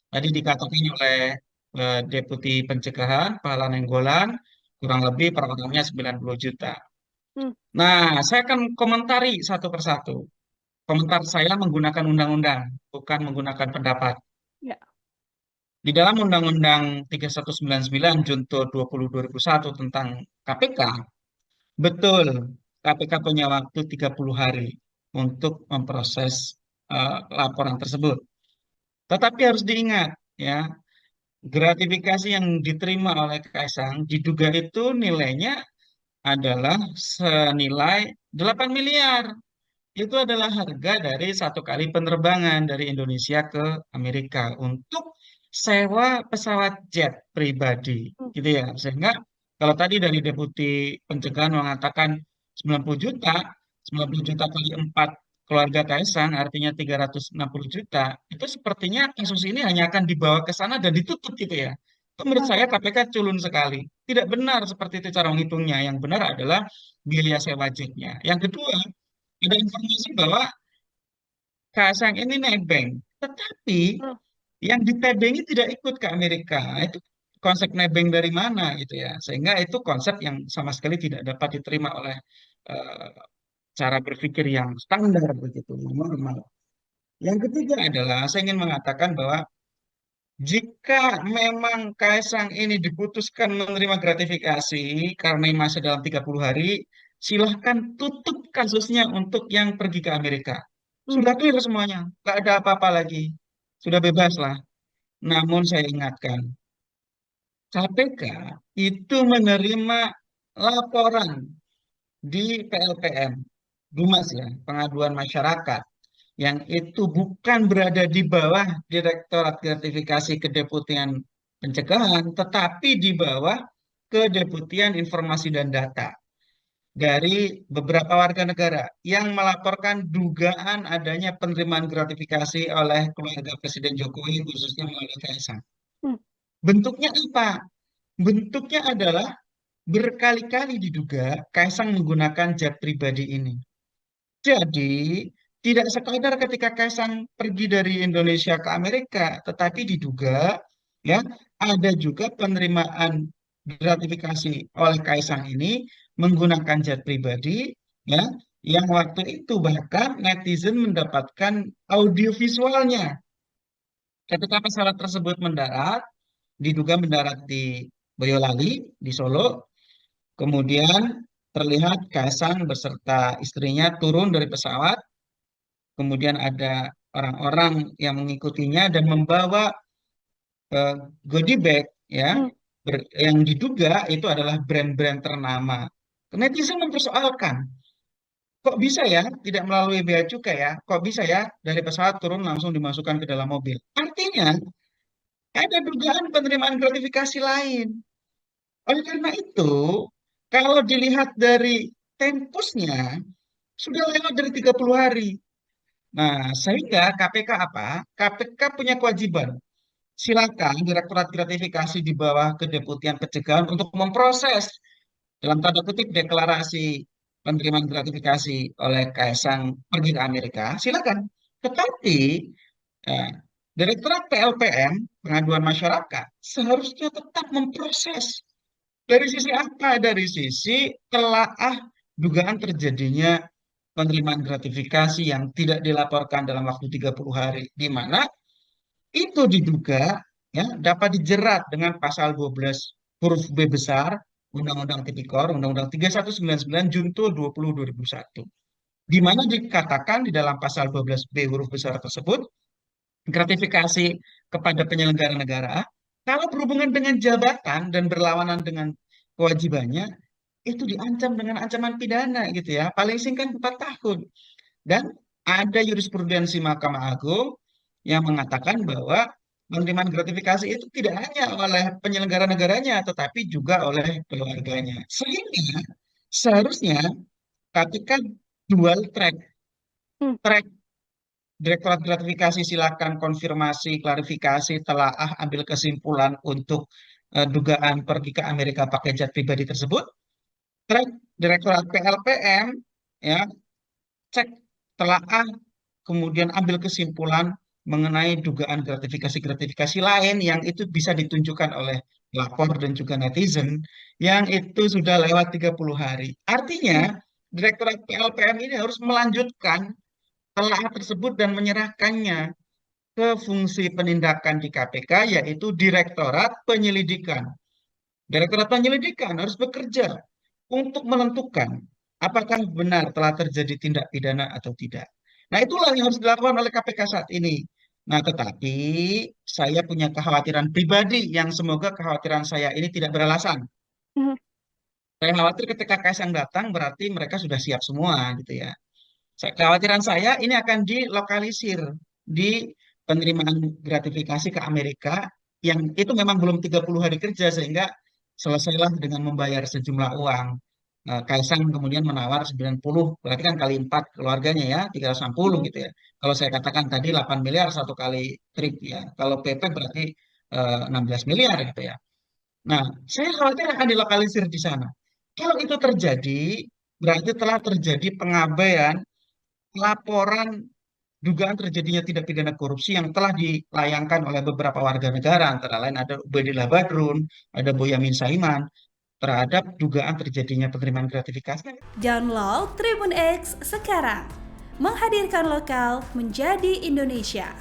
Tadi dikatakan oleh Deputi Pencegahan Pahala Nenggolan, kurang lebih per orangnya 90 juta. Hmm. Nah, saya akan komentari satu persatu. Komentar saya menggunakan undang-undang, bukan menggunakan pendapat. Ya. Di dalam Undang-Undang 3199 Junto 20 2001 tentang KPK, betul KPK punya waktu 30 hari untuk memproses laporan tersebut. Tetapi harus diingat, ya, gratifikasi yang diterima oleh Kaisang diduga itu nilainya adalah senilai 8 miliar. Itu adalah harga dari satu kali penerbangan dari Indonesia ke Amerika untuk sewa pesawat jet pribadi, Hmm. gitu ya. Sehingga kalau tadi dari Deputi Pencegahan mengatakan 90 juta, 90 juta kali 4 keluarga Kaisang artinya 360 juta, itu sepertinya kasus ini hanya akan dibawa ke sana dan ditutup gitu ya. Itu menurut Ah, saya KPK culun sekali. Tidak benar seperti itu cara menghitungnya. Yang benar adalah biaya sewa jetnya. Yang kedua, ada informasi bahwa Kaisang ini nebeng, tetapi hmm. yang ditebengi tidak ikut ke Amerika. Itu konsep nebeng dari mana gitu ya. Sehingga itu konsep yang sama sekali tidak dapat diterima oleh eh, cara berpikir yang standar begitu, yang normal. Yang ketiga adalah saya ingin mengatakan bahwa jika memang Kaisang ini diputuskan menerima gratifikasi karena masih dalam 30 hari, silahkan tutup kasusnya untuk yang pergi ke Amerika. Hmm. Sudah clear semuanya, nggak ada apa-apa lagi. Sudah bebas lah. Namun saya ingatkan, KPK itu menerima laporan di PLPM, Dumas ya, pengaduan masyarakat, yang itu bukan berada di bawah Direktorat Gratifikasi Kedeputian Pencegahan, tetapi di bawah Kedeputian Informasi dan Data dari beberapa warga negara yang melaporkan dugaan adanya penerimaan gratifikasi oleh keluarga Presiden Jokowi, khususnya melalui Kaisang. Hmm. Bentuknya apa? Bentuknya adalah berkali-kali diduga Kaisang menggunakan jet pribadi ini. Jadi, tidak sekadar ketika Kaisang pergi dari Indonesia ke Amerika, tetapi diduga ya ada juga penerimaan gratifikasi oleh Kaisang ini menggunakan jet pribadi ya yang waktu itu bahkan netizen mendapatkan audio visualnya ketika pesawat tersebut mendarat, diduga mendarat di Boyolali di Solo. Kemudian terlihat Kaisang beserta istrinya turun dari pesawat. Kemudian ada orang-orang yang mengikutinya dan membawa eh, goodie bag ya Hmm. yang diduga itu adalah brand-brand ternama. Netizen mempersoalkan, kok bisa ya tidak melalui bea cukai ya? Kok bisa ya dari pesawat turun langsung dimasukkan ke dalam mobil? Artinya ada dugaan penerimaan gratifikasi lain. Oleh karena itu, kalau dilihat dari tempusnya, sudah lewat dari 30 hari. Nah, sehingga KPK apa? KPK punya kewajiban. Silakan Direktorat Gratifikasi di bawah Kedeputian Pencegahan untuk memproses dalam tanda kutip deklarasi penerimaan gratifikasi oleh Kaisang pergi ke Amerika. Silakan. Tetapi eh, Direktorat PLPM, Pengaduan Masyarakat, seharusnya tetap memproses. Dari sisi apa? Dari sisi telaah dugaan terjadinya penerimaan gratifikasi yang tidak dilaporkan dalam waktu 30 hari, di mana itu diduga ya dapat dijerat dengan pasal 12 huruf B besar Undang-Undang Tipikor, Undang-Undang 3199 Junto 20 2001. Di mana dikatakan di dalam pasal 12 B huruf besar tersebut, gratifikasi kepada penyelenggara negara kalau berhubungan dengan jabatan dan berlawanan dengan kewajibannya itu diancam dengan ancaman pidana gitu ya, paling singkat 4 tahun. Dan ada jurisprudensi Mahkamah Agung yang mengatakan bahwa penerimaan gratifikasi itu tidak hanya oleh penyelenggara negaranya, tetapi juga oleh keluarganya. Sehingga seharusnya ketika dual track, Hmm. track Direktorat Gratifikasi silakan konfirmasi, klarifikasi, telaah, ambil kesimpulan untuk dugaan pergi ke Amerika pakai jet pribadi tersebut. Track Direktorat PLPM ya cek telaah kemudian ambil kesimpulan mengenai dugaan gratifikasi-gratifikasi lain yang itu bisa ditunjukkan oleh lapor dan juga netizen yang itu sudah lewat 30 hari. Artinya, Direktorat PLPM ini harus melanjutkan telah tersebut dan menyerahkannya ke fungsi penindakan di KPK, yaitu Direktorat Penyelidikan. Direktorat Penyelidikan harus bekerja untuk menentukan apakah benar telah terjadi tindak pidana atau tidak. Nah, itulah yang harus dilakukan oleh KPK saat ini. Nah, tetapi saya punya kekhawatiran pribadi yang semoga kekhawatiran saya ini tidak beralasan. Mhm. Saya khawatir ketika Kaisang datang berarti mereka sudah siap semua gitu ya. Kekhawatiran saya ini akan dilokalisir di penerimaan gratifikasi ke Amerika yang itu memang belum 30 hari kerja sehingga selesailah dengan membayar sejumlah uang. Kaisang kemudian menawar 90, berarti kan kali 4 keluarganya ya, 360 Mhm. gitu ya. Kalau saya katakan tadi 8 miliar satu kali trip ya. Kalau PP berarti 16 miliar gitu ya. Nah, saya khawatir akan dilokalisir di sana. Kalau itu terjadi, berarti telah terjadi pengabaian laporan dugaan terjadinya tindak pidana korupsi yang telah dilayangkan oleh beberapa warga negara, antara lain ada Ubedillah Badrun, ada Boyamin Saiman, terhadap dugaan terjadinya penerimaan gratifikasi. Download Tribun X sekarang. Menghadirkan lokal menjadi Indonesia.